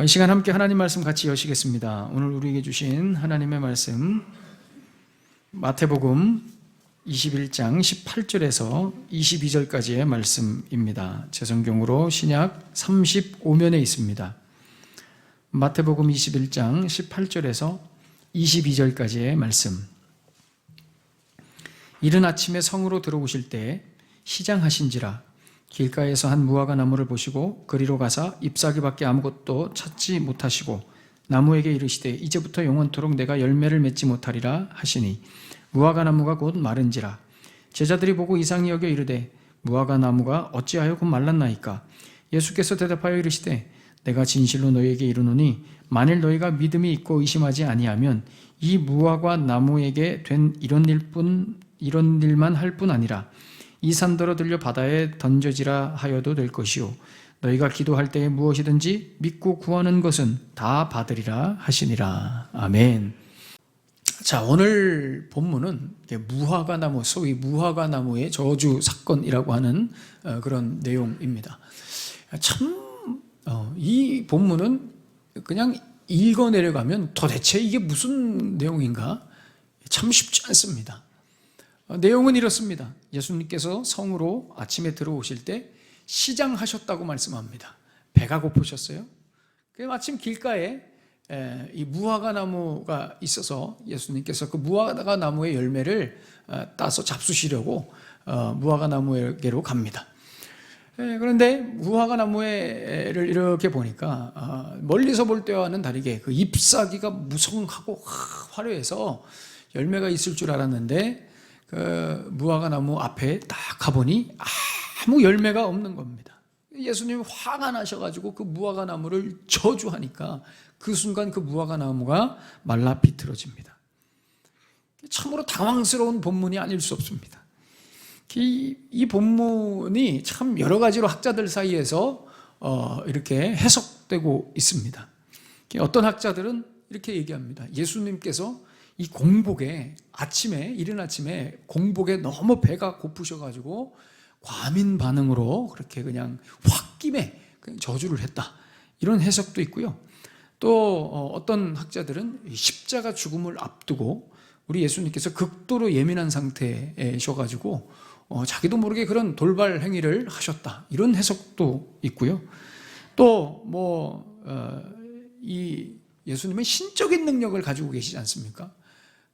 이 시간 함께 하나님 말씀 같이 여시겠습니다. 오늘 우리에게 주신 하나님의 말씀 마태복음 21장 18절에서 22절까지의 말씀입니다. 제 성경으로 신약 35면에 있습니다. 마태복음 21장 18절에서 22절까지의 말씀. 이른 아침에 성으로 들어오실 때 시장하신지라 길가에서 한 무화과 나무를 보시고 그리로 가사 잎사귀밖에 아무것도 찾지 못하시고 나무에게 이르시되 이제부터 영원토록 내가 열매를 맺지 못하리라 하시니 무화과 나무가 곧 마른지라. 제자들이 보고 이상히 여겨 이르되 무화과 나무가 어찌하여 곧 말랐나이까. 예수께서 대답하여 이르시되 내가 진실로 너희에게 이르노니 만일 너희가 믿음이 있고 의심하지 아니하면 이 무화과 나무에게 된 이런 일만 할 뿐 아니라 이 산더러 들려 바다에 던져지라 하여도 될 것이요 너희가 기도할 때에 무엇이든지 믿고 구하는 것은 다 받으리라 하시니라. 아멘. 자, 오늘 본문은 무화과 나무, 소위 무화과 나무의 저주 사건이라고 하는 그런 내용입니다. 참, 이 본문은 그냥 읽어 내려가면 도대체 이게 무슨 내용인가? 참 쉽지 않습니다. 내용은 이렇습니다. 예수님께서 성으로 아침에 들어오실 때 시장하셨다고 말씀합니다. 배가 고프셨어요. 마침 길가에 이 무화과 나무가 있어서 예수님께서 그 무화과 나무의 열매를 따서 잡수시려고 무화과 나무에게로 갑니다. 그런데 무화과 나무를 이렇게 보니까 멀리서 볼 때와는 다르게 그 잎사귀가 무성하고 화려해서 열매가 있을 줄 알았는데 그 무화과 나무 앞에 딱 가보니 아무 열매가 없는 겁니다. 예수님이 화가 나셔가지고 그 무화과 나무를 저주하니까 그 순간 그 무화과 나무가 말라 비틀어집니다. 참으로 당황스러운 본문이 아닐 수 없습니다. 이 본문이 참 여러 가지로 학자들 사이에서 이렇게 해석되고 있습니다. 어떤 학자들은 이렇게 얘기합니다. 예수님께서 이 공복에 이른 아침에 공복에 너무 배가 고프셔가지고 과민 반응으로 그렇게 그냥 홧김에 그냥 저주를 했다. 이런 해석도 있고요. 또 어떤 학자들은 십자가 죽음을 앞두고 우리 예수님께서 극도로 예민한 상태셔가지고 자기도 모르게 그런 돌발 행위를 하셨다. 이런 해석도 있고요. 또 이 예수님은 신적인 능력을 가지고 계시지 않습니까?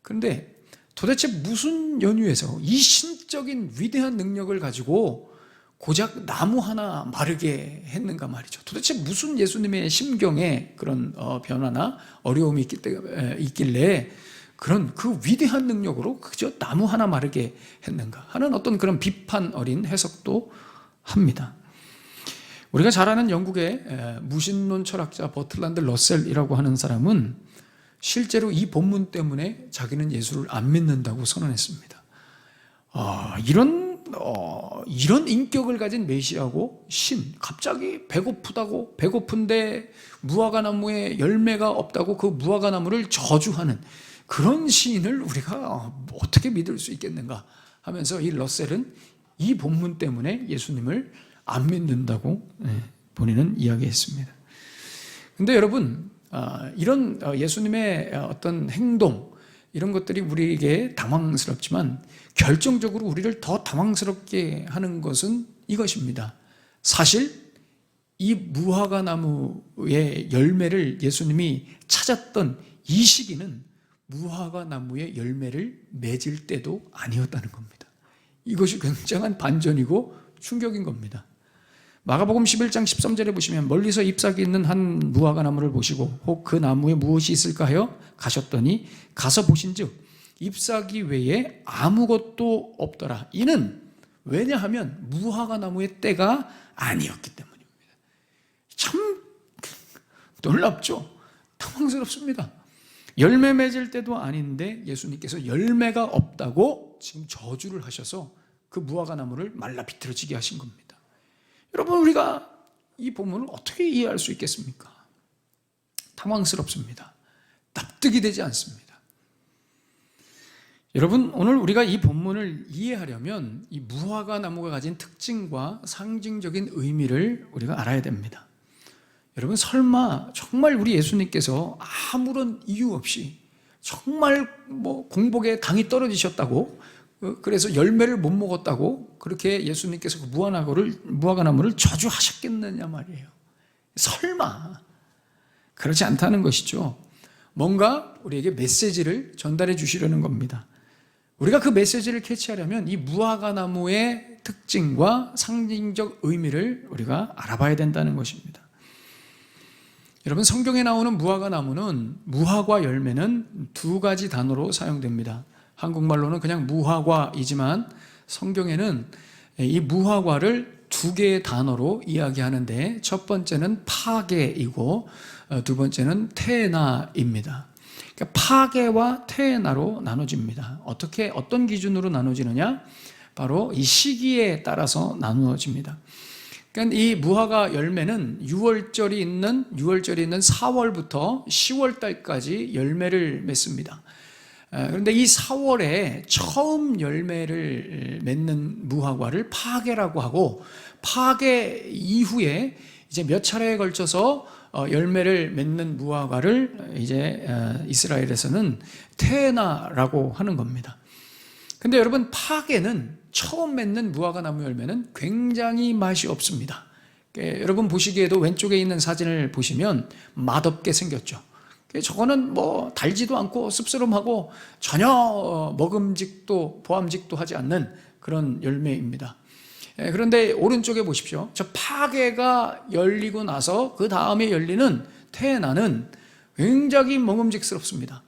그런데 도대체 무슨 연유에서 이 신적인 위대한 능력을 가지고 고작 나무 하나 마르게 했는가 말이죠. 도대체 무슨 예수님의 심경에 그런 변화나 어려움이 있길래 그런 그 위대한 능력으로 그저 나무 하나 마르게 했는가 하는 어떤 그런 비판 어린 해석도 합니다. 우리가 잘 아는 영국의 무신론 철학자 버틀란드 러셀이라고 하는 사람은 실제로 이 본문 때문에 자기는 예수를 안 믿는다고 선언했습니다. 이런 인격을 가진 메시아고 갑자기 배고픈데 무화과 나무에 열매가 없다고 그 무화과 나무를 저주하는 그런 시인을 우리가 어떻게 믿을 수 있겠는가 하면서 이 러셀은 이 본문 때문에 예수님을 안 믿는다고 본인은 이야기했습니다. 근데 여러분, 이런 예수님의 어떤 행동, 이런 것들이 우리에게 당황스럽지만 결정적으로 우리를 더 당황스럽게 하는 것은 이것입니다. 사실 이 무화과 나무의 열매를 예수님이 찾았던 이 시기는 무화과 나무의 열매를 맺을 때도 아니었다는 겁니다. 이것이 굉장한 반전이고 충격인 겁니다. 마가복음 11장 13절에 보시면 멀리서 잎사귀 있는 한 무화과 나무를 보시고 혹 그 나무에 무엇이 있을까 하여 가셨더니 가서 보신즉 잎사귀 외에 아무것도 없더라. 이는 왜냐하면 무화과 나무의 때가 아니었기 때문입니다. 참 놀랍죠? 당황스럽습니다. 열매 맺을 때도 아닌데 예수님께서 열매가 없다고 지금 저주를 하셔서 그 무화과 나무를 말라 비틀어지게 하신 겁니다. 여러분, 우리가 이 본문을 어떻게 이해할 수 있겠습니까? 당황스럽습니다. 납득이 되지 않습니다. 여러분, 오늘 우리가 이 본문을 이해하려면 이 무화과 나무가 가진 특징과 상징적인 의미를 우리가 알아야 됩니다. 여러분, 설마 정말 우리 예수님께서 아무런 이유 없이 정말 공복에 당이 떨어지셨다고, 그래서 열매를 못 먹었다고 그렇게 예수님께서 그 무화과나무를 저주하셨겠느냐 말이에요. 설마. 그렇지 않다는 것이죠. 뭔가 우리에게 메시지를 전달해 주시려는 겁니다. 우리가 그 메시지를 캐치하려면 이 무화과나무의 특징과 상징적 의미를 우리가 알아봐야 된다는 것입니다. 여러분, 성경에 나오는 무화과나무는, 무화과 열매는 두 가지 단어로 사용됩니다. 한국말로는 그냥 무화과이지만 성경에는 이 무화과를 두 개의 단어로 이야기하는데, 첫 번째는 파게이고 두 번째는 테나입니다. 그러니까 파게와 테나로 나눠집니다. 어떤 기준으로 나눠지느냐? 바로 이 시기에 따라서 나누어집니다. 그러니까 이 무화과 열매는 6월절이 있는 4월부터 10월 달까지 열매를 맺습니다. 그런데 이 4월에 처음 열매를 맺는 무화과를 파게라고 하고, 파게 이후에 이제 몇 차례에 걸쳐서 열매를 맺는 무화과를 이제 이스라엘에서는 테나라고 하는 겁니다. 근데 여러분, 파게는 처음 맺는 무화과나무 열매는 굉장히 맛이 없습니다. 여러분 보시기에도 왼쪽에 있는 사진을 보시면 맛없게 생겼죠. 저거는 달지도 않고 씁쓸하고 전혀 먹음직도 보암직도 하지 않는 그런 열매입니다. 그런데 오른쪽에 보십시오. 저 파게가 열리고 나서 그 다음에 열리는 테나는 굉장히 먹음직스럽습니다.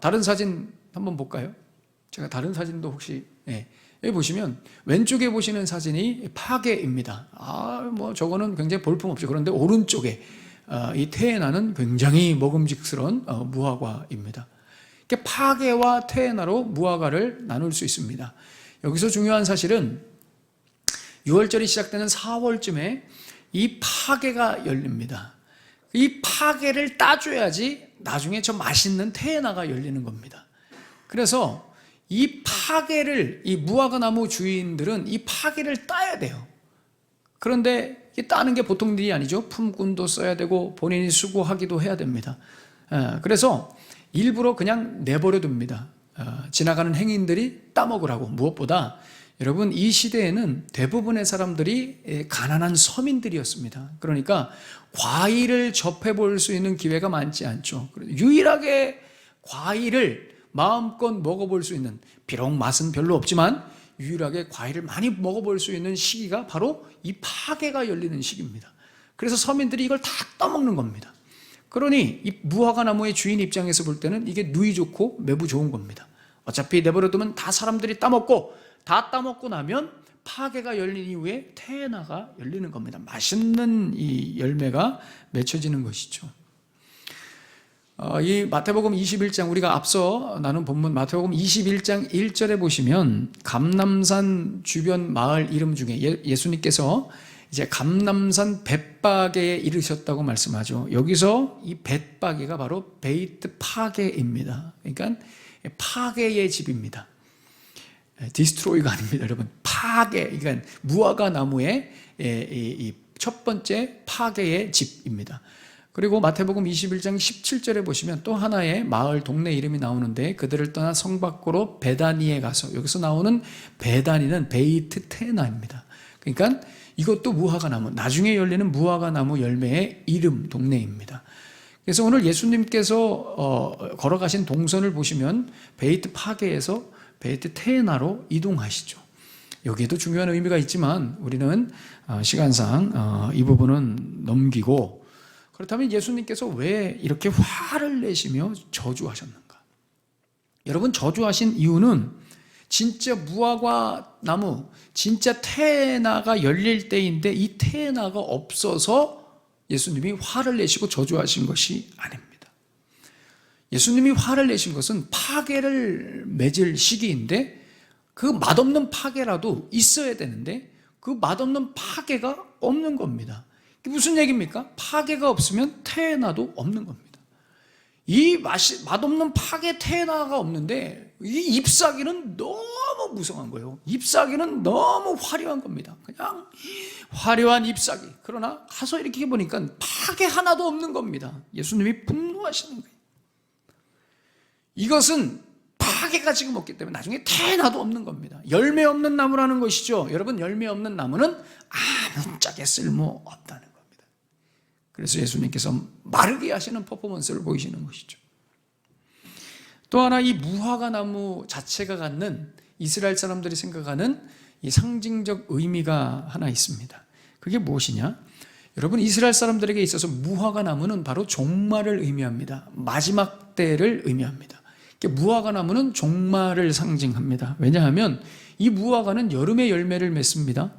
다른 사진 한번 볼까요? 제가 다른 사진도 혹시, 여기 보시면 왼쪽에 보시는 사진이 파게입니다. 저거는 굉장히 볼품없죠. 그런데 오른쪽에 이 테나는 굉장히 먹음직스러운 무화과입니다. 파게와 테나로 무화과를 나눌 수 있습니다. 여기서 중요한 사실은 6월절이 시작되는 4월쯤에 이 파게가 열립니다. 이 파게를 따줘야지 나중에 저 맛있는 테나가 열리는 겁니다. 그래서 이 파게를, 이 무화과나무 주인들은 이 파게를 따야 돼요. 그런데 따는 게 보통 일이 아니죠. 품꾼도 써야 되고 본인이 수고하기도 해야 됩니다. 그래서 일부러 그냥 내버려 둡니다. 지나가는 행인들이 따먹으라고. 무엇보다 여러분, 이 시대에는 대부분의 사람들이 가난한 서민들이었습니다. 그러니까 과일을 접해볼 수 있는 기회가 많지 않죠. 유일하게 과일을 마음껏 먹어볼 수 있는, 비록 맛은 별로 없지만 유일하게 과일을 많이 먹어볼 수 있는 시기가 바로 이 파게가 열리는 시기입니다. 그래서 서민들이 이걸 다 따먹는 겁니다. 그러니 이 무화과나무의 주인 입장에서 볼 때는 이게 누이 좋고 매부 좋은 겁니다. 어차피 내버려두면 다 사람들이 따먹고, 다 따먹고 나면 파게가 열린 이후에 테나가 열리는 겁니다. 맛있는 이 열매가 맺혀지는 것이죠. 이 마태복음 21장, 우리가 앞서 나눈 본문 마태복음 21장 1절에 보시면 감람산 주변 마을 이름 중에 예수님께서 이제 감람산 벳바게에 이르셨다고 말씀하죠. 여기서 이 벳바게가 바로 베이트 파게입니다. 그러니까 파게의 집입니다. 디스트로이가 아닙니다, 여러분. 파게, 그러니까 무화과 나무의 이 첫 번째 파게의 집입니다. 그리고 마태복음 21장 17절에 보시면 또 하나의 마을 동네 이름이 나오는데, 그들을 떠나 성 밖으로 베다니에 가서, 여기서 나오는 베다니는 베이트 테나입니다. 그러니까 이것도 무화과나무, 나중에 열리는 무화과나무 열매의 이름, 동네입니다. 그래서 오늘 예수님께서 걸어가신 동선을 보시면 베이트 파게에서 베이트 테나로 이동하시죠. 여기에도 중요한 의미가 있지만 우리는 시간상 이 부분은 넘기고, 그렇다면 예수님께서 왜 이렇게 화를 내시며 저주하셨는가? 여러분, 저주하신 이유는 진짜 무화과 나무, 진짜 테나가 열릴 때인데 이 테나가 없어서 예수님이 화를 내시고 저주하신 것이 아닙니다. 예수님이 화를 내신 것은 파게를 맺을 시기인데, 그 맛없는 파게라도 있어야 되는데 그 맛없는 파게가 없는 겁니다. 이게 무슨 얘기입니까? 파게가 없으면 테나도 없는 겁니다. 이 맛없는 파게 테나가 없는데 이 잎사귀는 너무 너무 무성한 거예요. 잎사귀는 너무 화려한 겁니다. 그냥 화려한 잎사귀. 그러나 가서 이렇게 보니까 파괴 하나도 없는 겁니다. 예수님이 분노하시는 거예요. 이것은 파괴가 지금 없기 때문에 나중에 태나도 없는 겁니다. 열매 없는 나무라는 것이죠. 여러분, 열매 없는 나무는 아무짝에 쓸모 없다는 겁니다. 그래서 예수님께서 마르게 하시는 퍼포먼스를 보이시는 것이죠. 또 하나, 이 무화과 나무 자체가 갖는 이스라엘 사람들이 생각하는 이 상징적 의미가 하나 있습니다. 그게 무엇이냐? 여러분, 이스라엘 사람들에게 있어서 무화과 나무는 바로 종말을 의미합니다. 마지막 때를 의미합니다. 무화과 나무는 종말을 상징합니다. 왜냐하면 이 무화과는 여름에 열매를 맺습니다.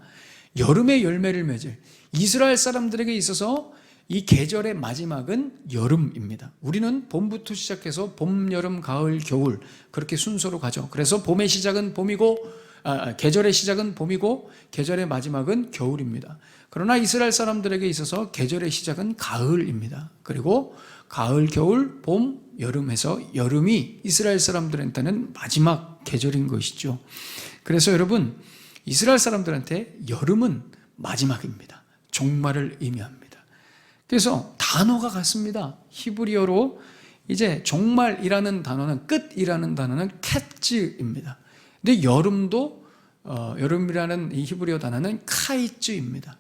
여름에 열매를 맺을 이스라엘 사람들에게 있어서 이 계절의 마지막은 여름입니다. 우리는 봄부터 시작해서 봄, 여름, 가을, 겨울 그렇게 순서로 가죠. 그래서 봄의 시작은 봄이고 계절의 시작은 봄이고 계절의 마지막은 겨울입니다. 그러나 이스라엘 사람들에게 있어서 계절의 시작은 가을입니다. 그리고 가을, 겨울, 봄, 여름 해서 여름이 이스라엘 사람들한테는 마지막 계절인 것이죠. 그래서 여러분, 이스라엘 사람들한테 여름은 마지막입니다. 종말을 의미합니다. 그래서 단어가 같습니다. 히브리어로 이제 종말이라는 단어는, 끝이라는 단어는 캣즈입니다. 근데 여름도 여름이라는 이 히브리어 단어는 카이츠입니다.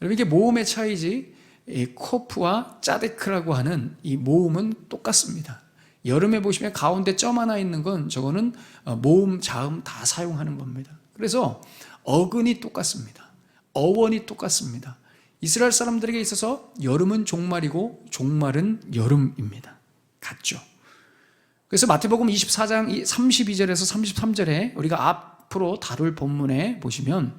여러분, 이게 모음의 차이지 이 코프와 짜데크라고 하는 이 모음은 똑같습니다. 여름에 보시면 가운데 점 하나 있는 건 저거는 모음, 자음 다 사용하는 겁니다. 그래서 어근이 똑같습니다. 어원이 똑같습니다. 이스라엘 사람들에게 있어서 여름은 종말이고 종말은 여름입니다. 같죠. 그래서 마태복음 24장 32절에서 33절에 우리가 앞으로 다룰 본문에 보시면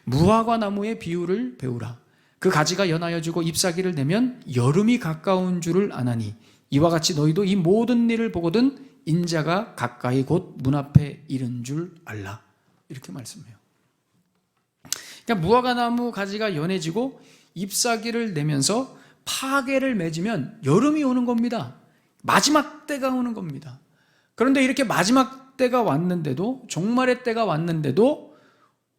무화과 나무의 비유를 배우라. 그 가지가 연하여지고 잎사귀를 내면 여름이 가까운 줄을 아나니 이와 같이 너희도 이 모든 일을 보거든 인자가 가까이 곧 문 앞에 이른 줄 알라. 이렇게 말씀해요. 그러니까 무화과 나무 가지가 연해지고 잎사귀를 내면서 파괴를 맺으면 여름이 오는 겁니다. 마지막 때가 오는 겁니다. 그런데 이렇게 마지막 때가 왔는데도, 종말의 때가 왔는데도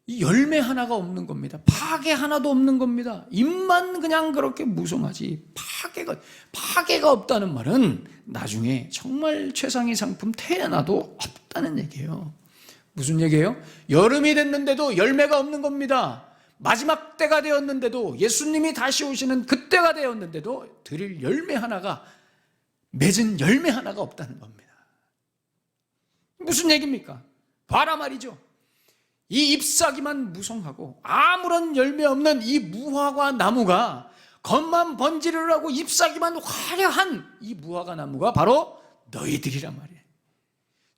이 열매 하나가 없는 겁니다. 파괴 하나도 없는 겁니다. 잎만 그냥 그렇게 무성하지 파괴가 없다는 말은 나중에 정말 최상의 상품 태어나도 없다는 얘기예요. 무슨 얘기예요? 여름이 됐는데도 열매가 없는 겁니다. 마지막 때가 되었는데도, 예수님이 다시 오시는 그때가 되었는데도 드릴 열매 하나가, 맺은 열매 하나가 없다는 겁니다. 무슨 얘기입니까? 봐라 말이죠. 이 잎사귀만 무성하고 아무런 열매 없는 이 무화과 나무가 겉만 번지르르하고 잎사귀만 화려한 이 무화과 나무가 바로 너희들이란 말이에요.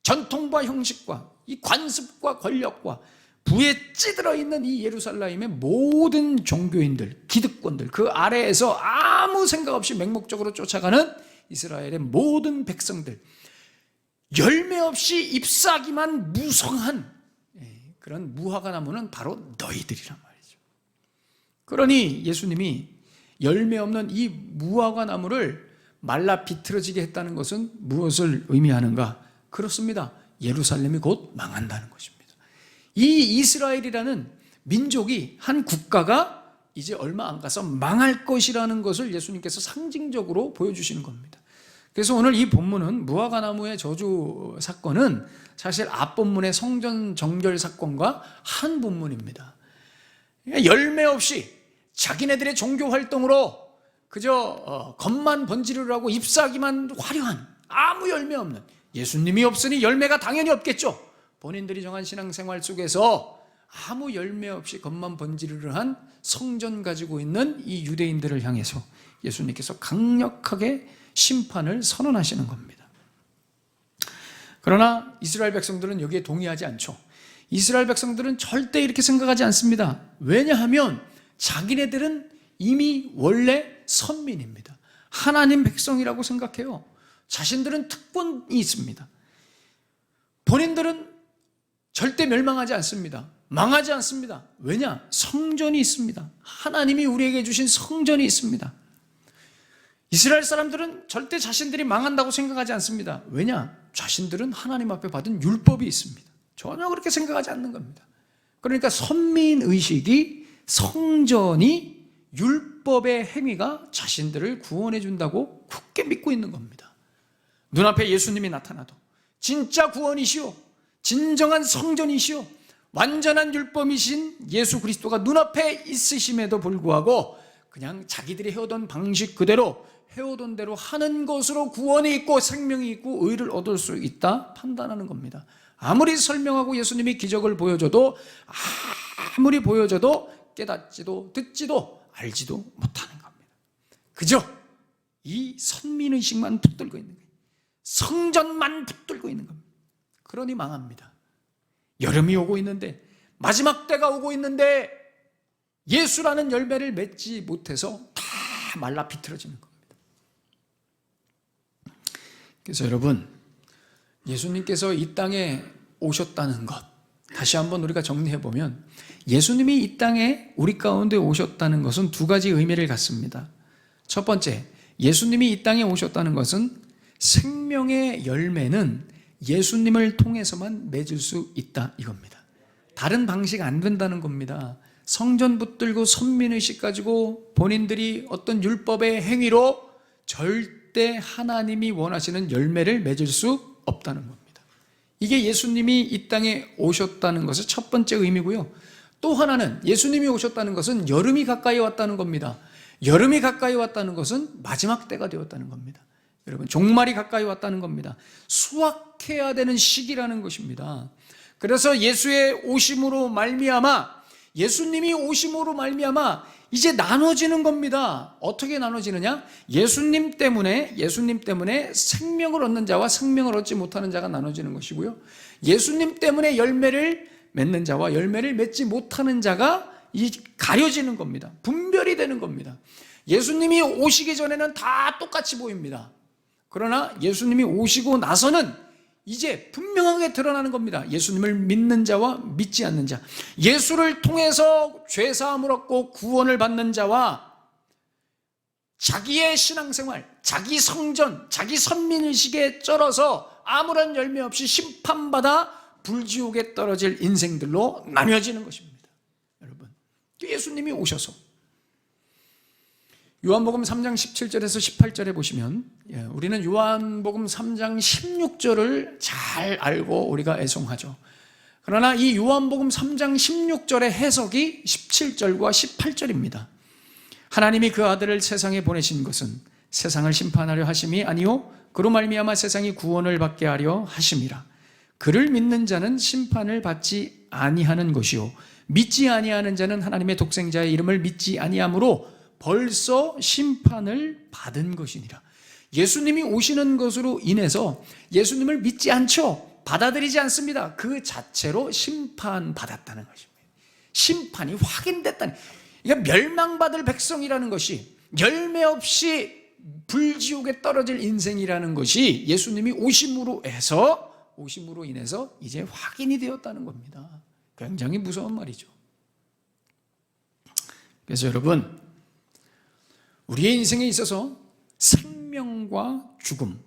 전통과 형식과 이 관습과 권력과 부에 찌들어 있는 이 예루살렘의 모든 종교인들, 기득권들, 그 아래에서 아무 생각 없이 맹목적으로 쫓아가는 이스라엘의 모든 백성들, 열매 없이 잎사귀만 무성한 그런 무화과 나무는 바로 너희들이란 말이죠. 그러니 예수님이 열매 없는 이 무화과 나무를 말라 비틀어지게 했다는 것은 무엇을 의미하는가? 그렇습니다. 예루살렘이 곧 망한다는 것입니다. 이 이스라엘이라는 민족이, 한 국가가 이제 얼마 안 가서 망할 것이라는 것을 예수님께서 상징적으로 보여주시는 겁니다. 그래서 오늘 이 본문은 무화과 나무의 저주 사건은 사실 앞본문의 성전 정결 사건과 한 본문입니다. 열매 없이 자기네들의 종교 활동으로 그저 겉만 번지르르하고 잎사귀만 화려한, 아무 열매 없는, 예수님이 없으니 열매가 당연히 없겠죠. 본인들이 정한 신앙생활 속에서 아무 열매 없이 겉만 번지르르한 성전 가지고 있는 이 유대인들을 향해서 예수님께서 강력하게 심판을 선언하시는 겁니다. 그러나 이스라엘 백성들은 여기에 동의하지 않죠. 이스라엘 백성들은 절대 이렇게 생각하지 않습니다. 왜냐하면 자기네들은 이미 원래 선민입니다. 하나님 백성이라고 생각해요. 자신들은 특권이 있습니다. 본인들은 절대 멸망하지 않습니다. 망하지 않습니다. 왜냐? 성전이 있습니다. 하나님이 우리에게 주신 성전이 있습니다. 이스라엘 사람들은 절대 자신들이 망한다고 생각하지 않습니다. 왜냐? 자신들은 하나님 앞에 받은 율법이 있습니다. 전혀 그렇게 생각하지 않는 겁니다. 그러니까 선민의식이, 성전이, 율법의 행위가 자신들을 구원해 준다고 굳게 믿고 있는 겁니다. 눈앞에 예수님이 나타나도 진짜 구원이시오, 진정한 성전이시오, 완전한 율법이신 예수 그리스도가 눈앞에 있으심에도 불구하고 그냥 자기들이 해오던 방식 그대로, 해오던 대로 하는 것으로 구원이 있고 생명이 있고 의를 얻을 수 있다 판단하는 겁니다. 아무리 설명하고 예수님이 기적을 보여줘도, 아무리 보여줘도 깨닫지도 듣지도 알지도 못하는 겁니다. 그저 이 선민의식만 붙들고 있는 거예요. 성전만 붙들고 있는 겁니다. 그러니 망합니다. 여름이 오고 있는데, 마지막 때가 오고 있는데 예수라는 열매를 맺지 못해서 다 말라 비틀어지는 겁니다. 그래서 여러분, 예수님께서 이 땅에 오셨다는 것, 다시 한번 우리가 정리해 보면, 예수님이 이 땅에 우리 가운데 오셨다는 것은 두 가지 의미를 갖습니다. 첫 번째, 예수님이 이 땅에 오셨다는 것은 생명의 열매는 예수님을 통해서만 맺을 수 있다 이겁니다. 다른 방식 안 된다는 겁니다. 성전 붙들고 선민의식 가지고 본인들이 어떤 율법의 행위로 절대 하나님이 원하시는 열매를 맺을 수 없다는 겁니다. 이게 예수님이 이 땅에 오셨다는 것의 첫 번째 의미고요. 또 하나는 예수님이 오셨다는 것은 여름이 가까이 왔다는 겁니다. 여름이 가까이 왔다는 것은 마지막 때가 되었다는 겁니다. 여러분, 종말이 가까이 왔다는 겁니다. 수확해야 되는 시기라는 것입니다. 그래서 예수의 오심으로 말미암아, 예수님이 오심으로 말미암아 이제 나눠지는 겁니다. 어떻게 나눠지느냐? 예수님 때문에 생명을 얻는 자와 생명을 얻지 못하는 자가 나눠지는 것이고요. 예수님 때문에 열매를 맺는 자와 열매를 맺지 못하는 자가 가려지는 겁니다. 분별이 되는 겁니다. 예수님이 오시기 전에는 다 똑같이 보입니다. 그러나 예수님이 오시고 나서는 이제 분명하게 드러나는 겁니다. 예수님을 믿는 자와 믿지 않는 자, 예수를 통해서 죄사함을 얻고 구원을 받는 자와 자기의 신앙생활, 자기 성전, 자기 선민의식에 쩔어서 아무런 열매 없이 심판받아 불지옥에 떨어질 인생들로 나뉘어지는 것입니다. 여러분, 예수님이 오셔서 요한복음 3장 17절에서 18절에 보시면, 우리는 요한복음 3장 16절을 잘 알고 우리가 애송하죠. 그러나 이 요한복음 3장 16절의 해석이 17절과 18절입니다. 하나님이 그 아들을 세상에 보내신 것은 세상을 심판하려 하심이 아니요 그로 말미암아 세상이 구원을 받게 하려 하심이라. 그를 믿는 자는 심판을 받지 아니하는 것이요 믿지 아니하는 자는 하나님의 독생자의 이름을 믿지 아니하므로 벌써 심판을 받은 것이니라. 예수님이 오시는 것으로 인해서 예수님을 믿지 않죠. 받아들이지 않습니다. 그 자체로 심판받았다는 것입니다. 심판이 확인됐다는, 그러니까 멸망받을 백성이라는 것이, 열매 없이 불지옥에 떨어질 인생이라는 것이 예수님이 오심으로 인해서 이제 확인이 되었다는 겁니다. 굉장히 무서운 말이죠. 그래서 여러분, 우리의 인생에 있어서 생명과 죽음,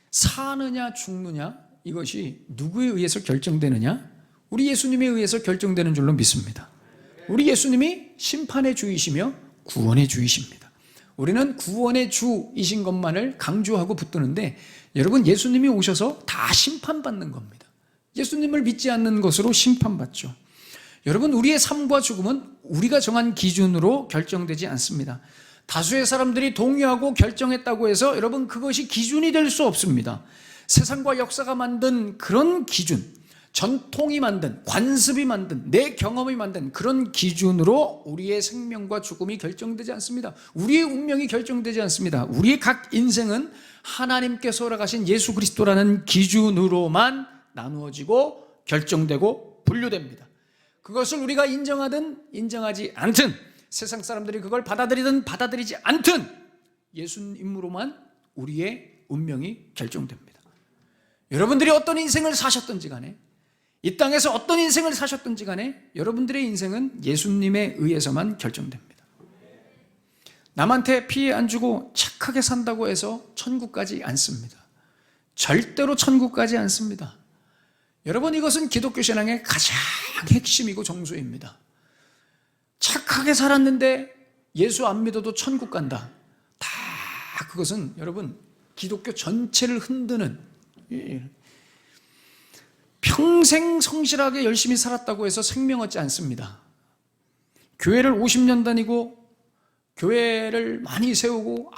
사느냐 죽느냐, 이것이 누구에 의해서 결정되느냐? 우리 예수님에 의해서 결정되는 줄로 믿습니다. 우리 예수님이 심판의 주이시며 구원의 주이십니다. 우리는 구원의 주이신 것만을 강조하고 붙드는데, 여러분, 예수님이 오셔서 다 심판받는 겁니다. 예수님을 믿지 않는 것으로 심판받죠. 여러분, 우리의 삶과 죽음은 우리가 정한 기준으로 결정되지 않습니다. 다수의 사람들이 동의하고 결정했다고 해서 여러분 그것이 기준이 될 수 없습니다. 세상과 역사가 만든 그런 기준, 전통이 만든, 관습이 만든, 내 경험이 만든 그런 기준으로 우리의 생명과 죽음이 결정되지 않습니다. 우리의 운명이 결정되지 않습니다. 우리의 각 인생은 하나님께서 허락하신 예수 그리스도라는 기준으로만 나누어지고 결정되고 분류됩니다. 그것을 우리가 인정하든 인정하지 않든, 세상 사람들이 그걸 받아들이든 받아들이지 않든 예수님으로만 우리의 운명이 결정됩니다. 여러분들이 어떤 인생을 사셨든지 간에, 이 땅에서 어떤 인생을 사셨든지 간에 여러분들의 인생은 예수님에 의해서만 결정됩니다. 남한테 피해 안 주고 착하게 산다고 해서 천국 가지 않습니다. 절대로 천국 가지 않습니다. 여러분, 이것은 기독교 신앙의 가장 핵심이고 정수입니다. 착하게 살았는데 예수 안 믿어도 천국 간다. 다 그것은 여러분 기독교 전체를 흔드는, 평생 성실하게 열심히 살았다고 해서 생명 얻지 않습니다. 교회를 50년 다니고 교회를 많이 세우고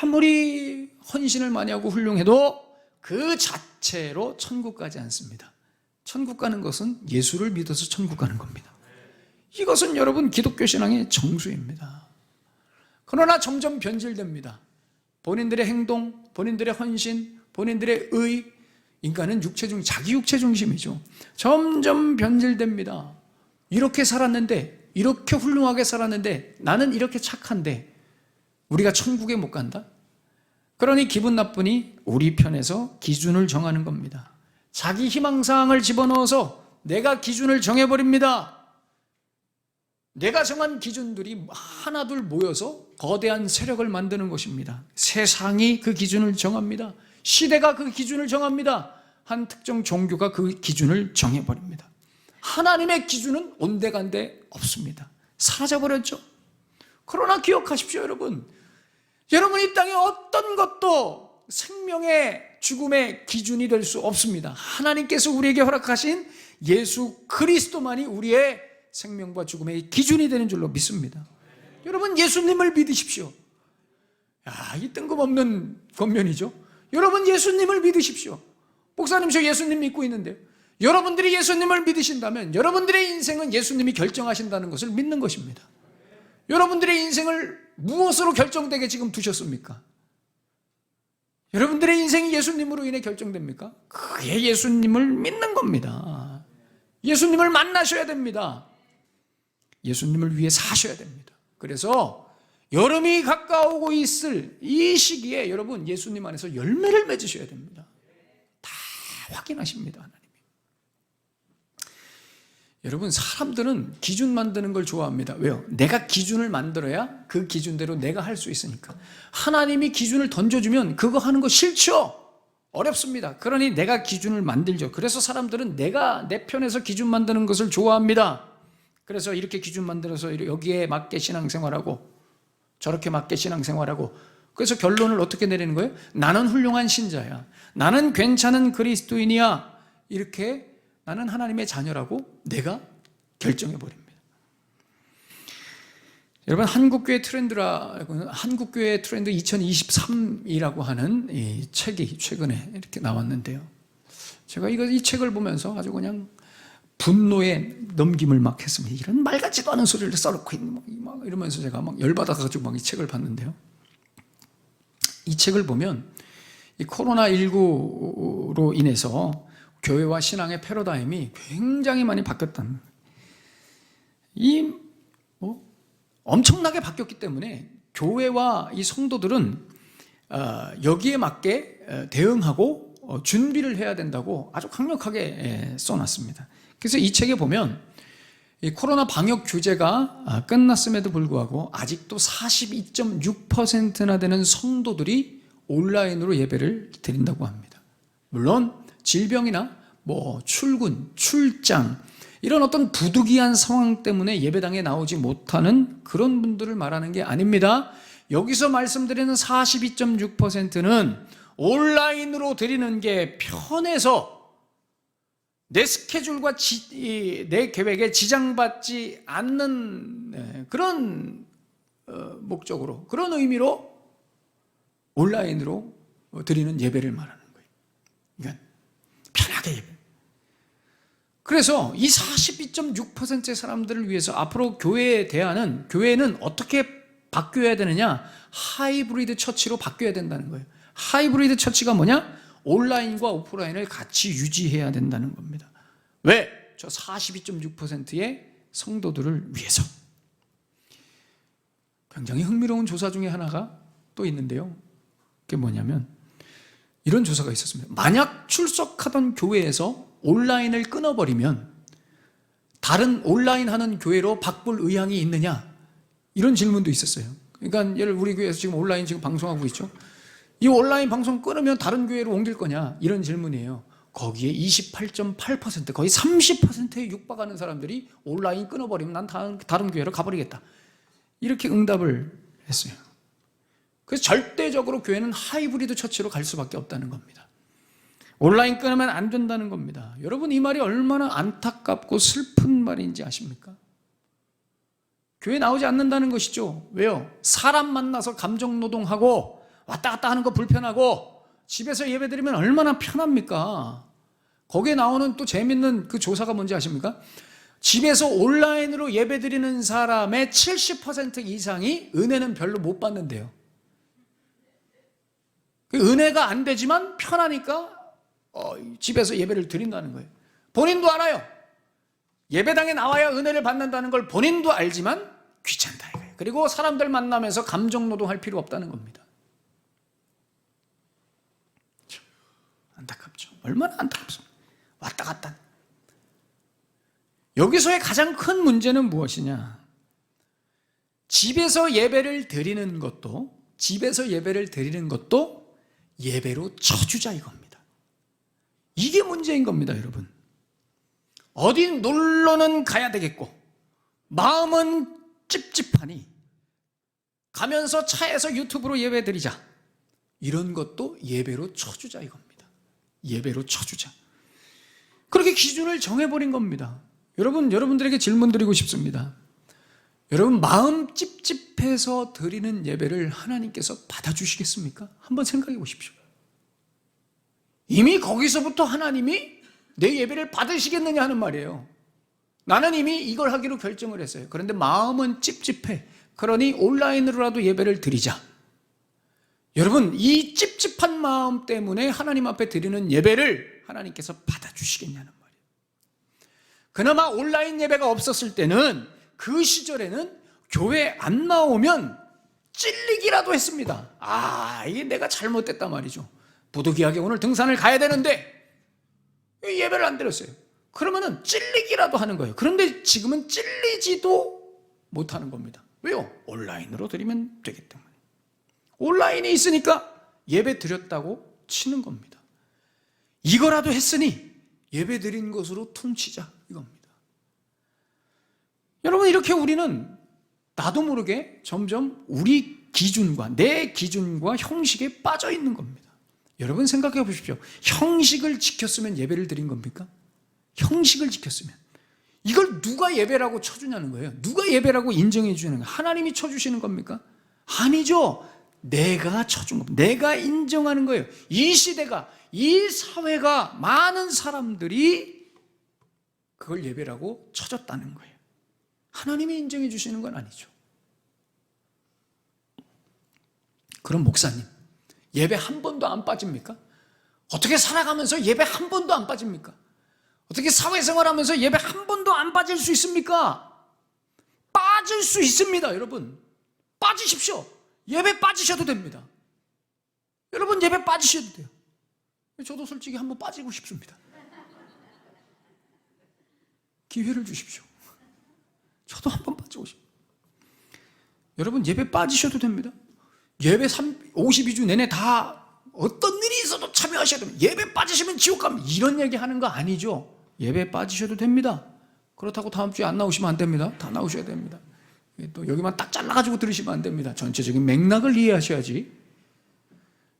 아무리 헌신을 많이 하고 훌륭해도 그 자체로 천국 가지 않습니다. 천국 가는 것은 예수를 믿어서 천국 가는 겁니다. 이것은 여러분 기독교 신앙의 정수입니다. 그러나 점점 변질됩니다. 본인들의 행동, 본인들의 헌신, 본인들의 의, 인간은 자기 육체 중심이죠. 점점 변질됩니다. 이렇게 살았는데, 이렇게 훌륭하게 살았는데, 나는 이렇게 착한데 우리가 천국에 못 간다? 그러니 기분 나쁘니 우리 편에서 기준을 정하는 겁니다. 자기 희망사항을 집어넣어서 내가 기준을 정해버립니다. 내가 정한 기준들이 하나둘 모여서 거대한 세력을 만드는 것입니다. 세상이 그 기준을 정합니다. 시대가 그 기준을 정합니다. 한 특정 종교가 그 기준을 정해버립니다. 하나님의 기준은 온데간데 없습니다. 사라져버렸죠. 그러나 기억하십시오, 여러분. 여러분, 이 땅에 어떤 것도 생명의 죽음의 기준이 될 수 없습니다. 하나님께서 우리에게 허락하신 예수 그리스도만이 우리의 생명과 죽음의 기준이 되는 줄로 믿습니다. 여러분, 예수님을 믿으십시오. 이 뜬금없는 권면이죠. 여러분, 예수님을 믿으십시오. 목사님, 저 예수님 믿고 있는데요. 여러분들이 예수님을 믿으신다면 여러분들의 인생은 예수님이 결정하신다는 것을 믿는 것입니다. 여러분들의 인생을 무엇으로 결정되게 지금 두셨습니까? 여러분들의 인생이 예수님으로 인해 결정됩니까? 그게 예수님을 믿는 겁니다. 예수님을 만나셔야 됩니다. 예수님을 위해 사셔야 됩니다. 그래서 여름이 가까우고 있을 이 시기에 여러분 예수님 안에서 열매를 맺으셔야 됩니다. 다 확인하십니다, 하나님이. 여러분, 사람들은 기준 만드는 걸 좋아합니다. 왜요? 내가 기준을 만들어야 그 기준대로 내가 할 수 있으니까. 하나님이 기준을 던져주면 그거 하는 거 싫죠? 어렵습니다. 그러니 내가 기준을 만들죠. 그래서 사람들은 내가 내 편에서 기준 만드는 것을 좋아합니다. 그래서 이렇게 기준 만들어서 여기에 맞게 신앙생활하고 저렇게 맞게 신앙생활하고, 그래서 결론을 어떻게 내리는 거예요? 나는 훌륭한 신자야, 나는 괜찮은 그리스도인이야, 이렇게 나는 하나님의 자녀라고 내가 결정해버립니다. 여러분, 한국교회 트렌드 2023이라고 하는 이 책이 최근에 이렇게 나왔는데요. 제가 이 책을 보면서 아주 그냥 분노에 넘김을 막 했습니다. 이런 말 같지도 않은 소리를 써놓고 막 이러면서 제가 막 열받아가지고 막 이 책을 봤는데요. 이 책을 보면 이 코로나19로 인해서 교회와 신앙의 패러다임이 굉장히 많이 바뀌었다는, 엄청나게 바뀌었기 때문에 교회와 이 성도들은 여기에 맞게 대응하고 준비를 해야 된다고 아주 강력하게 써놨습니다. 그래서 이 책에 보면 이 코로나 방역 규제가 끝났음에도 불구하고 아직도 42.6%나 되는 성도들이 온라인으로 예배를 드린다고 합니다. 물론 질병이나 출근, 출장 이런 어떤 부득이한 상황 때문에 예배당에 나오지 못하는 그런 분들을 말하는 게 아닙니다. 여기서 말씀드리는 42.6%는 온라인으로 드리는 게 편해서 내 스케줄과 내 계획에 지장받지 않는 그런 목적으로, 그런 의미로 온라인으로 드리는 예배를 말하는 거예요. 그러니까 편하게 예배. 그래서 이 42.6%의 사람들을 위해서 앞으로 교회는 어떻게 바뀌어야 되느냐? 하이브리드 처치로 바뀌어야 된다는 거예요. 하이브리드 처치가 뭐냐? 온라인과 오프라인을 같이 유지해야 된다는 겁니다. 왜? 저 42.6%의 성도들을 위해서. 굉장히 흥미로운 조사 중에 하나가 또 있는데요. 그게 뭐냐면 이런 조사가 있었습니다. 만약 출석하던 교회에서 온라인을 끊어버리면 다른 온라인 하는 교회로 바꿀 의향이 있느냐? 이런 질문도 있었어요. 그러니까 우리 교회에서 지금 온라인 방송하고 있죠. 이 온라인 방송 끊으면 다른 교회로 옮길 거냐? 이런 질문이에요. 거기에 28.8% 거의 30%에 육박하는 사람들이 온라인 끊어버리면 난 다른 교회로 가버리겠다, 이렇게 응답을 했어요. 그래서 절대적으로 교회는 하이브리드 처치로 갈 수밖에 없다는 겁니다. 온라인 끊으면 안 된다는 겁니다. 여러분, 이 말이 얼마나 안타깝고 슬픈 말인지 아십니까? 교회 나오지 않는다는 것이죠. 왜요? 사람 만나서 감정노동하고 왔다 갔다 하는 거 불편하고 집에서 예배드리면 얼마나 편합니까? 거기에 나오는 또 재밌는 그 조사가 뭔지 아십니까? 집에서 온라인으로 예배드리는 사람의 70% 이상이 은혜는 별로 못 받는데요. 은혜가 안 되지만 편하니까 집에서 예배를 드린다는 거예요. 본인도 알아요. 예배당에 나와야 은혜를 받는다는 걸 본인도 알지만 귀찮다 이거예요. 그리고 사람들 만나면서 감정노동할 필요 없다는 겁니다. 안타깝죠. 얼마나 안타깝습니까? 왔다 갔다. 여기서의 가장 큰 문제는 무엇이냐? 집에서 예배를 드리는 것도 예배로 쳐주자 이겁니다. 이게 문제인 겁니다, 여러분. 어디 놀러는 가야 되겠고 마음은 찝찝하니 가면서 차에서 유튜브로 예배 드리자, 이런 것도 예배로 쳐주자 이겁니다. 예배로 쳐주자. 그렇게 기준을 정해버린 겁니다. 여러분들에게 질문 드리고 싶습니다. 여러분, 마음 찝찝해서 드리는 예배를 하나님께서 받아주시겠습니까? 한번 생각해 보십시오. 이미 거기서부터 하나님이 내 예배를 받으시겠느냐 하는 말이에요. 나는 이미 이걸 하기로 결정을 했어요. 그런데 마음은 찝찝해. 그러니 온라인으로라도 예배를 드리자. 여러분, 이 찝찝한 마음 때문에 하나님 앞에 드리는 예배를 하나님께서 받아주시겠냐는 말이에요. 그나마 온라인 예배가 없었을 때는, 그 시절에는 교회 안 나오면 찔리기라도 했습니다. 이게 내가 잘못됐단 말이죠. 부득이하게 오늘 등산을 가야 되는데 예배를 안 드렸어요. 그러면은 찔리기라도 하는 거예요. 그런데 지금은 찔리지도 못하는 겁니다. 왜요? 온라인으로 드리면 되기 때문에. 온라인이 있으니까 예배 드렸다고 치는 겁니다. 이거라도 했으니 예배 드린 것으로 퉁치자 이겁니다. 여러분, 이렇게 우리는 나도 모르게 점점 우리 기준과 내 기준과 형식에 빠져 있는 겁니다. 여러분, 생각해 보십시오. 형식을 지켰으면 예배를 드린 겁니까? 형식을 지켰으면. 이걸 누가 예배라고 쳐주냐는 거예요. 누가 예배라고 인정해 주는 거예요. 하나님이 쳐주시는 겁니까? 아니죠. 내가 쳐준 겁니다. 내가 인정하는 거예요. 이 시대가, 이 사회가, 많은 사람들이 그걸 예배라고 쳐줬다는 거예요. 하나님이 인정해 주시는 건 아니죠. 그럼 목사님, 예배 한 번도 안 빠집니까? 어떻게 살아가면서 예배 한 번도 안 빠집니까? 어떻게 사회생활하면서 예배 한 번도 안 빠질 수 있습니까? 빠질 수 있습니다, 여러분. 빠지십시오. 예배 빠지셔도 됩니다. 여러분, 예배 빠지셔도 돼요. 저도 솔직히 한번 빠지고 싶습니다. 기회를 주십시오. 저도 한번 빠지고 싶어요. 여러분, 예배 빠지셔도 됩니다. 예배 52주 내내 다 어떤 일이 있어도 참여하셔야 됩니다. 예배 빠지시면 지옥 갑니다. 이런 얘기 하는 거 아니죠. 예배 빠지셔도 됩니다. 그렇다고 다음 주에 안 나오시면 안 됩니다. 다 나오셔야 됩니다. 또 여기만 딱 잘라가지고 들으시면 안 됩니다. 전체적인 맥락을 이해하셔야지.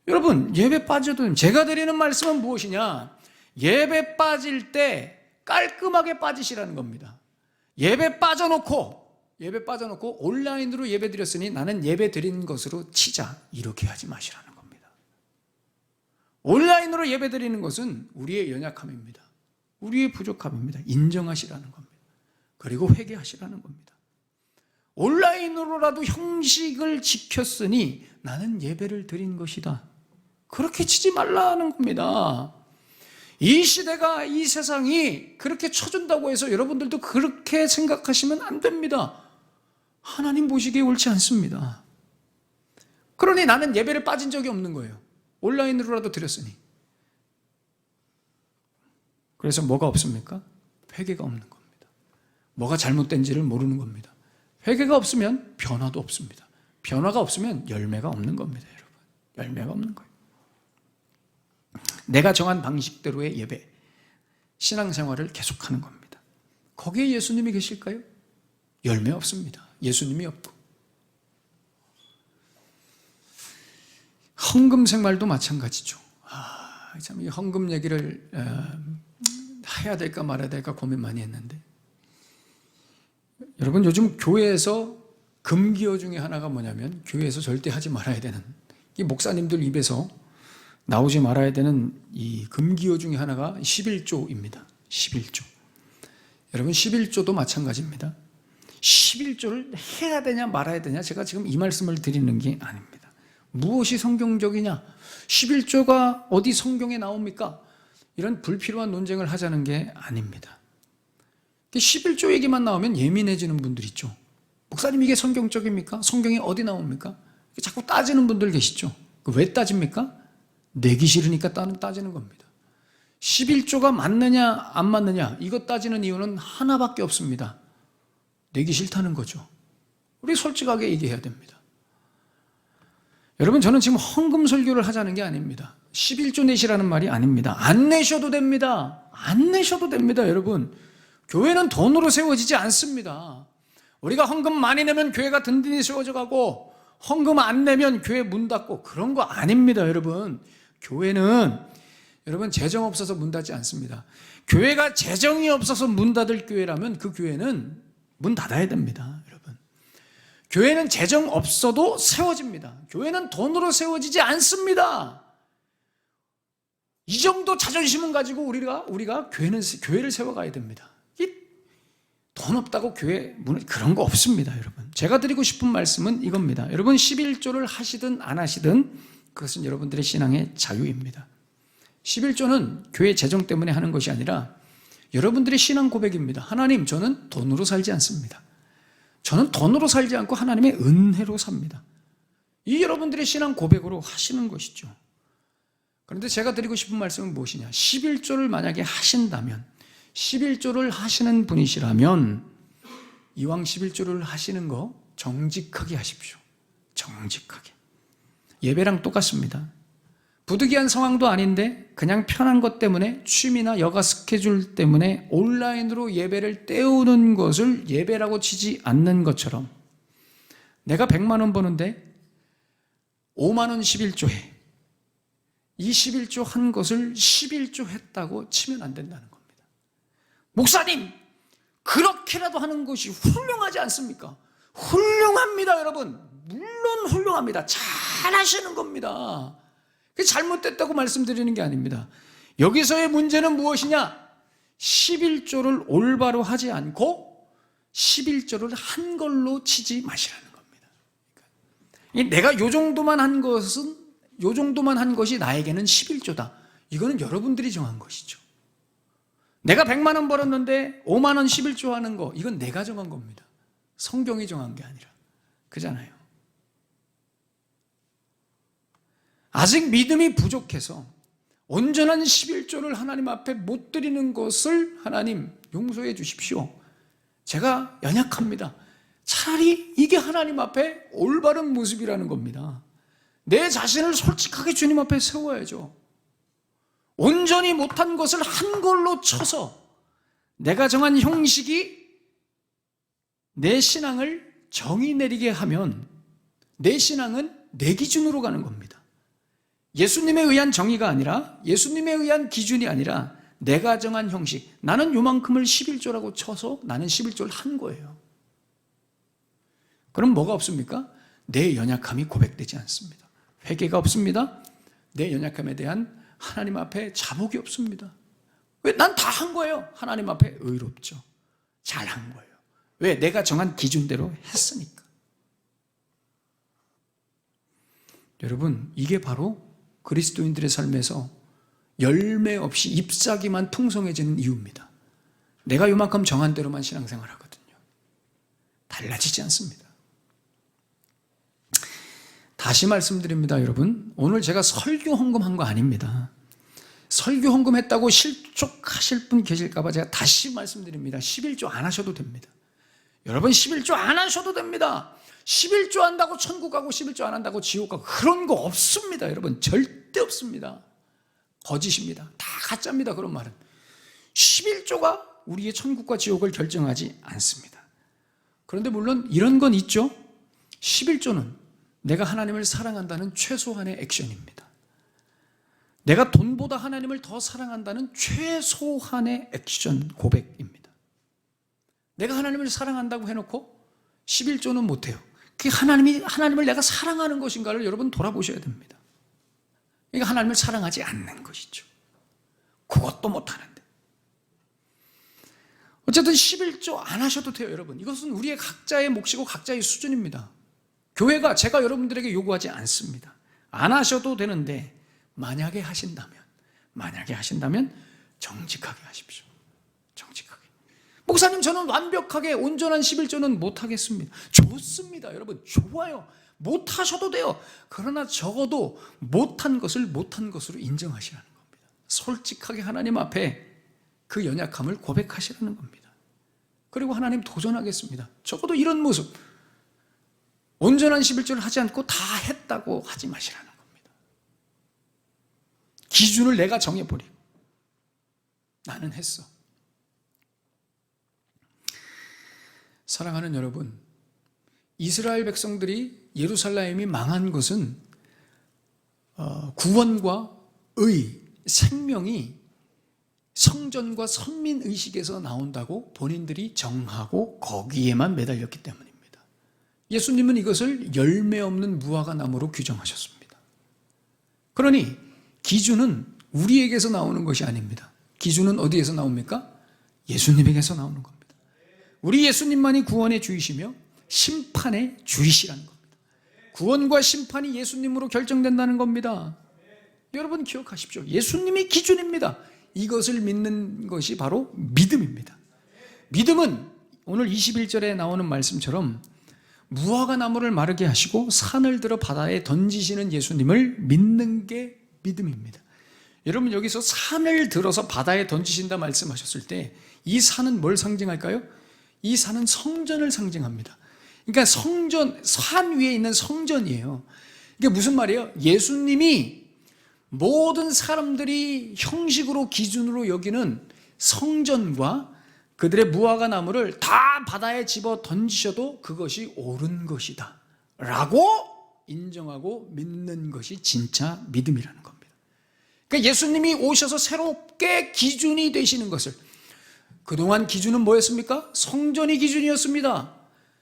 여러분, 예배 빠져도 됩니다. 제가 드리는 말씀은 무엇이냐? 예배 빠질 때 깔끔하게 빠지시라는 겁니다. 예배 빠져놓고 온라인으로 예배 드렸으니 나는 예배 드린 것으로 치자, 이렇게 하지 마시라는 겁니다. 온라인으로 예배 드리는 것은 우리의 연약함입니다. 우리의 부족함입니다. 인정하시라는 겁니다. 그리고 회개하시라는 겁니다. 온라인으로라도 형식을 지켰으니 나는 예배를 드린 것이다, 그렇게 치지 말라는 겁니다. 이 시대가, 이 세상이 그렇게 쳐준다고 해서 여러분들도 그렇게 생각하시면 안 됩니다. 하나님 보시기에 옳지 않습니다. 그러니 나는 예배를 빠진 적이 없는 거예요. 온라인으로라도 드렸으니. 그래서 뭐가 없습니까? 회개가 없는 겁니다. 뭐가 잘못된지를 모르는 겁니다. 회개가 없으면 변화도 없습니다. 변화가 없으면 열매가 없는 겁니다, 여러분. 열매가 없는 거예요. 내가 정한 방식대로의 예배, 신앙생활을 계속하는 겁니다. 거기에 예수님이 계실까요? 열매 없습니다. 예수님이 없고. 헌금 생활도 마찬가지죠. 참 이 헌금 얘기를 해야 될까 말아야 될까 고민 많이 했는데, 여러분 요즘 교회에서 금기어 중에 하나가 뭐냐면, 교회에서 절대 하지 말아야 되는, 이 목사님들 입에서 나오지 말아야 되는 이 금기어 중에 하나가 11조입니다. 11조. 여러분 11조도 마찬가지입니다. 11조를 해야 되냐 말아야 되냐, 제가 지금 이 말씀을 드리는 게 아닙니다. 무엇이 성경적이냐, 11조가 어디 성경에 나옵니까? 이런 불필요한 논쟁을 하자는 게 아닙니다. 11조 얘기만 나오면 예민해지는 분들 있죠. 목사님 이게 성경적입니까? 성경에 어디 나옵니까? 자꾸 따지는 분들 계시죠. 왜 따집니까? 내기 싫으니까 따지는 겁니다. 11조가 맞느냐 안 맞느냐 이거 따지는 이유는 하나밖에 없습니다. 내기 싫다는 거죠. 우리 솔직하게 얘기해야 됩니다. 여러분 저는 지금 헌금 설교를 하자는 게 아닙니다. 11조 내시라는 말이 아닙니다. 안 내셔도 됩니다. 안 내셔도 됩니다. 여러분 교회는 돈으로 세워지지 않습니다. 우리가 헌금 많이 내면 교회가 든든히 세워져 가고, 헌금 안 내면 교회 문 닫고, 그런 거 아닙니다. 여러분 교회는 여러분 재정 없어서 문 닫지 않습니다. 교회가 재정이 없어서 문 닫을 교회라면 그 교회는 문 닫아야 됩니다. 여러분 교회는 재정 없어도 세워집니다. 교회는 돈으로 세워지지 않습니다. 이 정도 자존심은 가지고 우리가 교회를 세워가야 됩니다. 돈 없다고 교회 문을, 그런 거 없습니다. 여러분 제가 드리고 싶은 말씀은 이겁니다. 여러분 11조를 하시든 안 하시든 그것은 여러분들의 신앙의 자유입니다. 11조는 교회 재정 때문에 하는 것이 아니라 여러분들의 신앙 고백입니다. 하나님, 저는 돈으로 살지 않습니다. 저는 돈으로 살지 않고 하나님의 은혜로 삽니다. 이 여러분들의 신앙 고백으로 하시는 것이죠. 그런데 제가 드리고 싶은 말씀은 무엇이냐, 11조를 만약에 하신다면, 11조를 하시는 분이시라면 이왕 11조를 하시는 거 정직하게 하십시오. 정직하게. 예배랑 똑같습니다. 부득이한 상황도 아닌데 그냥 편한 것 때문에, 취미나 여가 스케줄 때문에 온라인으로 예배를 때우는 것을 예배라고 치지 않는 것처럼, 내가 100만 원 버는데 5만 원 11조 해, 이 11조 한 것을 11조 했다고 치면 안 된다는 겁니다. 목사님, 그렇게라도 하는 것이 훌륭하지 않습니까? 훌륭합니다. 여러분 물론 훌륭합니다. 잘하시는 겁니다. 그게 잘못됐다고 말씀드리는 게 아닙니다. 여기서의 문제는 무엇이냐, 11조를 올바로 하지 않고 11조를 한 걸로 치지 마시라는 겁니다. 내가 요 정도만 한 것이 나에게는 11조다. 이거는 여러분들이 정한 것이죠. 내가 100만 원 벌었는데 5만 원 11조 하는 거, 이건 내가 정한 겁니다. 성경이 정한 게 아니라. 그잖아요. 아직 믿음이 부족해서 온전한 11조를 하나님 앞에 못 드리는 것을 하나님 용서해 주십시오. 제가 연약합니다. 차라리 이게 하나님 앞에 올바른 모습이라는 겁니다. 내 자신을 솔직하게 주님 앞에 세워야죠. 온전히 못한 것을 한 걸로 쳐서 내가 정한 형식이 내 신앙을 정의 내리게 하면 내 신앙은 내 기준으로 가는 겁니다. 예수님에 의한 정의가 아니라, 예수님에 의한 기준이 아니라 내가 정한 형식, 나는 요만큼을 11조라고 쳐서 나는 11조를 한 거예요. 그럼 뭐가 없습니까? 내 연약함이 고백되지 않습니다. 회개가 없습니다. 내 연약함에 대한 하나님 앞에 자복이 없습니다. 왜? 난 다 한 거예요. 하나님 앞에 의롭죠. 잘한 거예요. 왜? 내가 정한 기준대로 했으니까. 여러분 이게 바로 그리스도인들의 삶에서 열매 없이 잎사귀만 풍성해지는 이유입니다. 내가 요만큼 정한 대로만 신앙생활 하거든요. 달라지지 않습니다. 다시 말씀드립니다. 여러분 오늘 제가 설교 헌금한 거 아닙니다. 설교 헌금했다고 실족하실 분 계실까 봐 제가 다시 말씀드립니다. 11조 안 하셔도 됩니다. 여러분 11조 안 하셔도 됩니다. 11조 한다고 천국 가고 11조 안 한다고 지옥 가고 그런 거 없습니다. 여러분 절대 없습니다. 거짓입니다. 다 가짜입니다. 그런 말은 11조가 우리의 천국과 지옥을 결정하지 않습니다. 그런데 물론 이런 건 있죠. 11조는 내가 하나님을 사랑한다는 최소한의 액션입니다. 내가 돈보다 하나님을 더 사랑한다는 최소한의 액션 고백입니다. 내가 하나님을 사랑한다고 해놓고 11조는 못해요. 그게 하나님을 내가 사랑하는 것인가를 여러분 돌아보셔야 됩니다. 그러니까 하나님을 사랑하지 않는 것이죠. 그것도 못하는데. 어쨌든 11조 안 하셔도 돼요, 여러분. 이것은 우리의 각자의 몫이고 각자의 수준입니다. 교회가 제가 여러분들에게 요구하지 않습니다. 안 하셔도 되는데 만약에 하신다면 정직하게 하십시오. 정직하게. 목사님, 저는 완벽하게 온전한 11조는 못하겠습니다. 좋습니다, 여러분. 좋아요. 못하셔도 돼요. 그러나 적어도 못한 것을 못한 것으로 인정하시라는 겁니다. 솔직하게 하나님 앞에 그 연약함을 고백하시라는 겁니다. 그리고 하나님 도전하겠습니다. 적어도 이런 모습, 온전한 11조를 하지 않고 다 했다고 하지 마시라는 겁니다. 기준을 내가 정해버리고 나는 했어. 사랑하는 여러분, 이스라엘 백성들이 예루살렘이 망한 것은 구원과 의, 생명이 성전과 선민의식에서 나온다고 본인들이 정하고 거기에만 매달렸기 때문입니다. 예수님은 이것을 열매 없는 무화과 나무로 규정하셨습니다. 그러니 기준은 우리에게서 나오는 것이 아닙니다. 기준은 어디에서 나옵니까? 예수님에게서 나오는 겁니다. 우리 예수님만이 구원의 주이시며 심판의 주이시라는 겁니다. 구원과 심판이 예수님으로 결정된다는 겁니다. 여러분 기억하십시오. 예수님이 기준입니다. 이것을 믿는 것이 바로 믿음입니다. 믿음은 오늘 21절에 나오는 말씀처럼 무화과 나무를 마르게 하시고 산을 들어 바다에 던지시는 예수님을 믿는 게 믿음입니다. 여러분 여기서 산을 들어서 바다에 던지신다 말씀하셨을 때 이 산은 뭘 상징할까요? 이 산은 성전을 상징합니다. 그러니까 성전, 산 위에 있는 성전이에요. 이게 무슨 말이에요? 예수님이 모든 사람들이 형식으로 기준으로 여기는 성전과 그들의 무화과 나무를 다 바다에 집어 던지셔도 그것이 옳은 것이다 라고 인정하고 믿는 것이 진짜 믿음이라는 겁니다. 그러니까 예수님이 오셔서 새롭게 기준이 되시는 것을, 그동안 기준은 뭐였습니까? 성전이 기준이었습니다.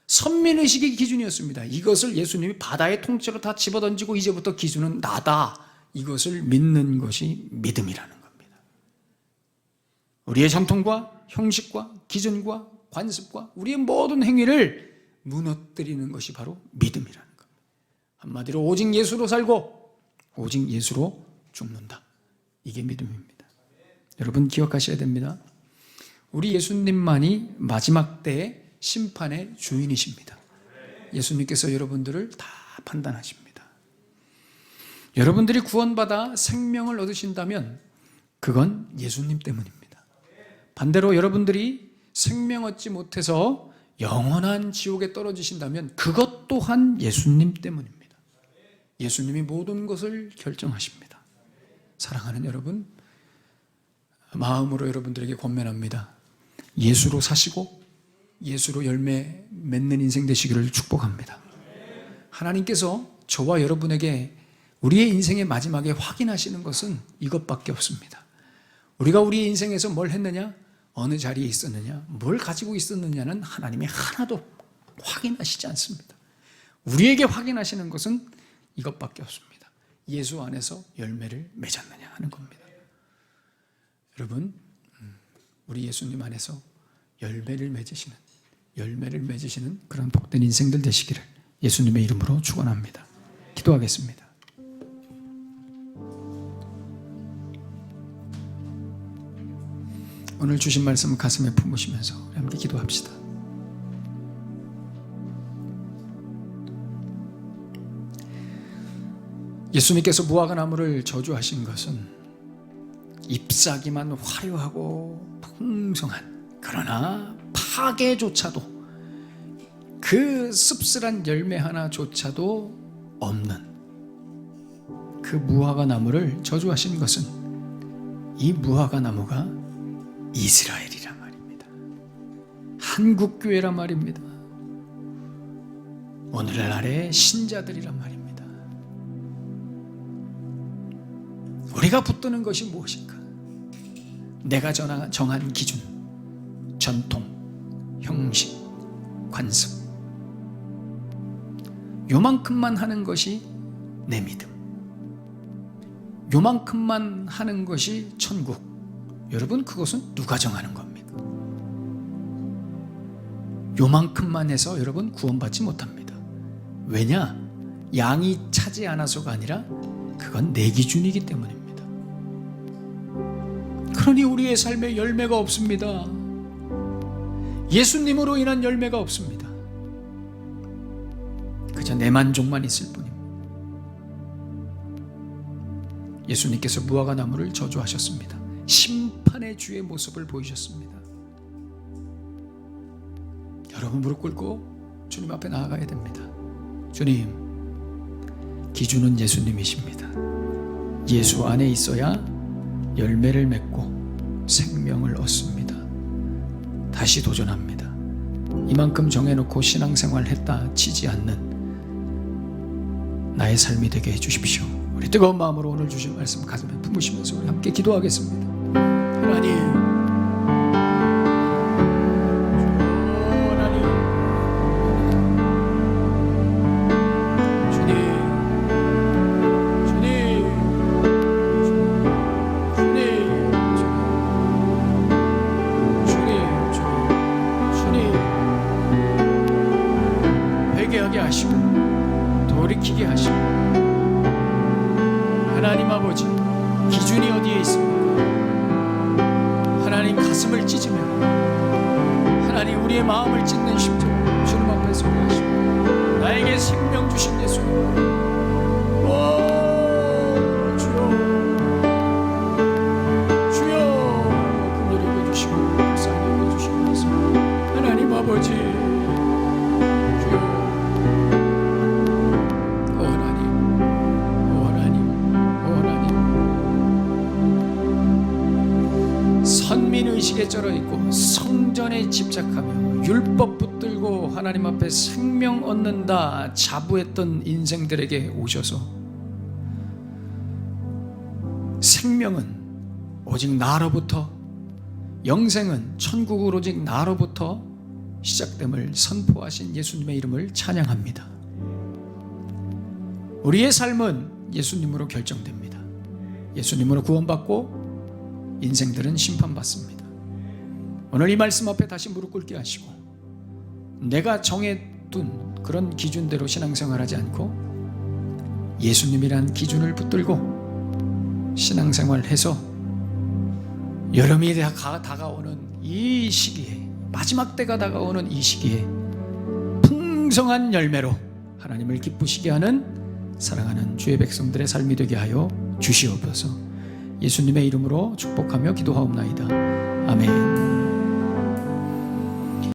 선민의식이 기준이었습니다. 이것을 예수님이 바다의 통째로 다 집어던지고 이제부터 기준은 나다, 이것을 믿는 것이 믿음이라는 겁니다. 우리의 전통과 형식과 기준과 관습과 우리의 모든 행위를 무너뜨리는 것이 바로 믿음이라는 겁니다. 한마디로 오직 예수로 살고 오직 예수로 죽는다. 이게 믿음입니다. 여러분 기억하셔야 됩니다. 우리 예수님만이 마지막 때의 심판의 주인이십니다. 예수님께서 여러분들을 다 판단하십니다. 여러분들이 구원받아 생명을 얻으신다면 그건 예수님 때문입니다. 반대로 여러분들이 생명 얻지 못해서 영원한 지옥에 떨어지신다면 그것 또한 예수님 때문입니다. 예수님이 모든 것을 결정하십니다. 사랑하는 여러분, 마음으로 여러분들에게 권면합니다. 예수로 사시고 예수로 열매 맺는 인생 되시기를 축복합니다. 하나님께서 저와 여러분에게 우리의 인생의 마지막에 확인하시는 것은 이것밖에 없습니다. 우리가 우리의 인생에서 뭘 했느냐, 어느 자리에 있었느냐, 뭘 가지고 있었느냐는 하나님이 하나도 확인하시지 않습니다. 우리에게 확인하시는 것은 이것밖에 없습니다. 예수 안에서 열매를 맺었느냐 하는 겁니다. 여러분, 우리 예수님 안에서 열매를 맺으시는 그런 복된 인생들 되시기를 예수님의 이름으로 축원합니다. 기도하겠습니다. 오늘 주신 말씀을 가슴에 품으시면서 함께 기도합시다. 예수님께서 무화과 나무를 저주하신 것은 잎사귀만 화려하고 풍성한, 그러나 파괴조차도 그 씁쓸한 열매 하나조차도 없는 그 무화과 나무를 저주하신 것은 이 무화과 나무가 이스라엘이라 말입니다. 한국교회라 말입니다. 오늘날의 신자들이란 말입니다. 우리가 붙드는 것이 무엇인가? 내가 정한 기준, 전통, 형식, 관습, 요만큼만 하는 것이 내 믿음, 요만큼만 하는 것이 천국. 여러분, 그것은 누가 정하는 겁니까? 요만큼만 해서 여러분 구원받지 못합니다. 왜냐? 양이 차지 않아서가 아니라 그건 내 기준이기 때문입니다. 그러니 우리의 삶에 열매가 없습니다. 예수님으로 인한 열매가 없습니다. 그저 내 만족만 있을 뿐입니다. 예수님께서 무화과 나무를 저주하셨습니다. 심판의 주의 모습을 보이셨습니다. 여러분, 무릎 꿇고 주님 앞에 나아가야 됩니다. 주님, 기준은 예수님이십니다. 예수 안에 있어야 열매를 맺고 생명을 얻습니다. 다시 도전합니다. 이만큼 정해놓고 신앙생활 했다 치지 않는 나의 삶이 되게 해주십시오. 우리 뜨거운 마음으로 오늘 주신 말씀 가슴에 품으시면서 우리 함께 기도하겠습니다. 하나님, 하시고 돌이키게 하시고, 하나님 아버지, 기준이 어디에 있습니까? 하나님, 가슴을 찢으며 하나님 우리의 마음을 찢는 심정 주님 앞에 소리하시고, 나에게 생명 주신 예수님, 오 주여, 주여, 긍휼히 여겨주시고 불쌍히 여겨주시옵소서. 하나님 아버지, 선민의식에 쩔어있고 성전에 집착하며 율법 붙들고 하나님 앞에 생명 얻는다 자부했던 인생들에게 오셔서, 생명은 오직 나로부터, 영생은 천국을 오직 나로부터 시작됨을 선포하신 예수님의 이름을 찬양합니다. 우리의 삶은 예수님으로 결정됩니다. 예수님으로 구원받고 인생들은 심판받습니다. 오늘 이 말씀 앞에 다시 무릎 꿇게 하시고, 내가 정해둔 그런 기준대로 신앙생활하지 않고 예수님이란 기준을 붙들고 신앙생활해서 여름이 다가오는 이 시기에, 마지막 때가 다가오는 이 시기에 풍성한 열매로 하나님을 기쁘시게 하는 사랑하는 주의 백성들의 삶이 되게 하여 주시옵소서. 예수님의 이름으로 축복하며 기도하옵나이다. 아멘.